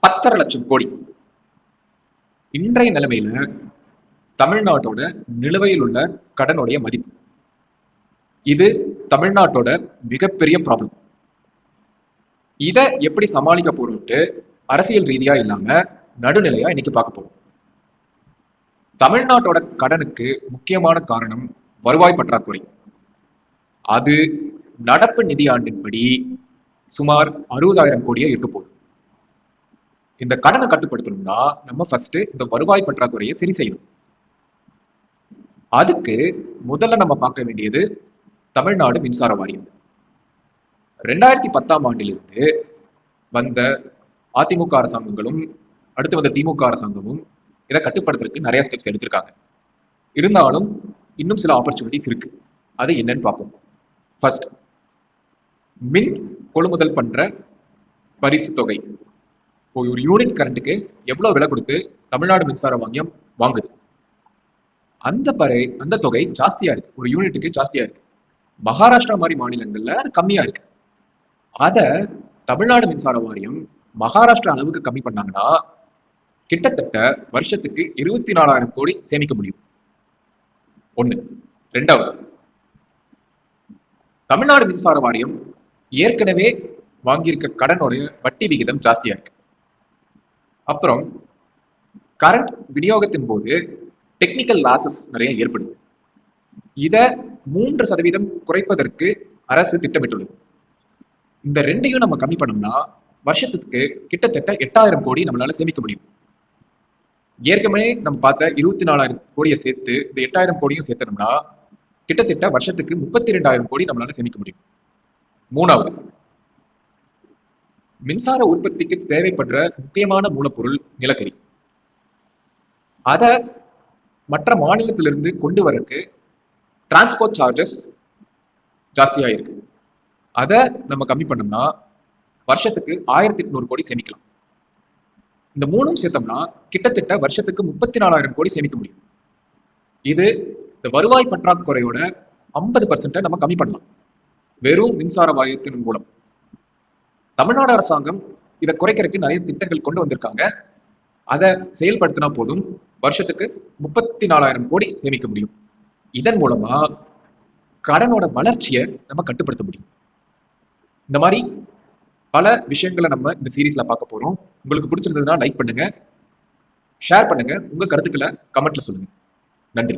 10,500,000,000 இன்றைய நிலைமையில தமிழ்நாட்டோட நிலுவையில் உள்ள கடனுடைய மதிப்பு. இது தமிழ்நாட்டோட மிகப்பெரிய ப்ராப்ளம். இதை எப்படி சமாளிக்க போறோம்ட்டு அரசியல் ரீதியா இல்லாம நடுநிலையா இன்னைக்கு பார்க்க போறோம். தமிழ்நாட்டோட கடனுக்கு முக்கியமான காரணம் வருவாய் பற்றாக்குறை. அது நடப்பு நிதியாண்டின்படி சுமார் 60,000 கோடியா இருக்க போகுது. இந்த கடனை கட்டுப்படுத்தணும்னா நம்ம ஃபர்ஸ்ட் இந்த வருவாய் பற்றாக்குறையை சரி செய்யணும். அதுக்கு முதல்ல நம்ம பார்க்க வேண்டியது தமிழ்நாடு மின்சார வாரியம். 2010ஆம் ஆண்டிலிருந்து வந்த அதிமுக அரசாங்கங்களும் அடுத்து வந்த திமுக அரசாங்கமும் இதை கட்டுப்படுத்துறதுக்கு நிறைய ஸ்டெப்ஸ் எடுத்திருக்காங்க. இருந்தாலும் இன்னும் சில ஆப்பர்ச்சுனிட்டிஸ் இருக்கு. அது என்னன்னு பார்ப்போம். ஃபர்ஸ்ட், மின் கொள்முதல் பண்ற பரிசு தொகை. ஒரு யூனிட் கரண்ட்டுக்கு எவ்வளவு விலை கொடுத்து தமிழ்நாடு மின்சார வாரியம் வாங்குது, அந்த தொகை ஜாஸ்தியா இருக்கு, ஒரு யூனிட்டுக்கு ஜாஸ்தியா இருக்கு. மகாராஷ்டிரா மாதிரி மாநிலங்கள்ல அது கம்மியா இருக்கு. அத தமிழ்நாடு மின்சார வாரியம் மகாராஷ்டிரா அளவுக்கு கம்மி பண்ணாங்கன்னா கிட்டத்தட்ட வருஷத்துக்கு 24,000 கோடி சேமிக்க முடியும். ஒண்ணு. ரெண்டாவது, தமிழ்நாடு மின்சார வாரியம் ஏற்கனவே வாங்கியிருக்க கடனோட வட்டி விகிதம் ஜாஸ்தியா இருக்கு. அப்புறம் கரண்ட் விநியோகத்தின் போது டெக்னிக்கல் லாசஸ் நிறைய ஏற்படுது. இத 3% குறைப்பதற்கு அரசு திட்டமிட்டுள்ளது. இந்த ரெண்டையும் நம்ம கம்மி பண்ணோம்னா வருஷத்துக்கு கிட்டத்தட்ட 8,000 கோடி நம்மளால சேமிக்க முடியும். ஏற்கனவே நம்ம பார்த்த 24,000 கோடியை சேர்த்து இந்த 8,000 கோடியும் சேர்த்தோம்னா கிட்டத்தட்ட வருஷத்துக்கு 32,000 கோடி நம்மளால சேமிக்க முடியும். மூணாவது, மின்சார உற்பத்திக்கு தேவைப்படுற முக்கியமான மூலப்பொருள் நிலக்கரி. அத மற்ற மாநிலத்திலிருந்து கொண்டு வரக்கு டிரான்ஸ்போர்ட் சார்ஜஸ் ஜாஸ்தியா இருக்கு. அதை நம்ம கம்மி பண்ணோம்னா வருஷத்துக்கு 1,800 கோடி சேமிக்கலாம். இந்த மூணும் சேர்த்தோம்னா கிட்டத்தட்ட வருஷத்துக்கு 34,000 கோடி சேமிக்க முடியும். இது இந்த வருவாய் பற்றாக்குறையோட 50% நம்ம கம்மி பண்ணலாம் வெறும் மின்சார வாரியத்தின் மூலம். தமிழ்நாடு அரசாங்கம் இதை குறைக்கிறதுக்கு நிறைய திட்டங்கள் கொண்டு வந்திருக்காங்க. அதை செயல்படுத்தினா போதும் வருஷத்துக்கு 34,000 கோடி சேமிக்க முடியும். இதன் மூலமா கடனோட வளர்ச்சியை நம்ம கட்டுப்படுத்த முடியும். இந்த மாதிரி பல விஷயங்களை நம்ம இந்த சீரீஸ்ல பார்க்க போறோம். உங்களுக்கு பிடிச்சிருந்ததுன்னா லைக் பண்ணுங்க, ஷேர் பண்ணுங்க, உங்க கருத்துக்களை கமெண்ட்ல சொல்லுங்க. நன்றி.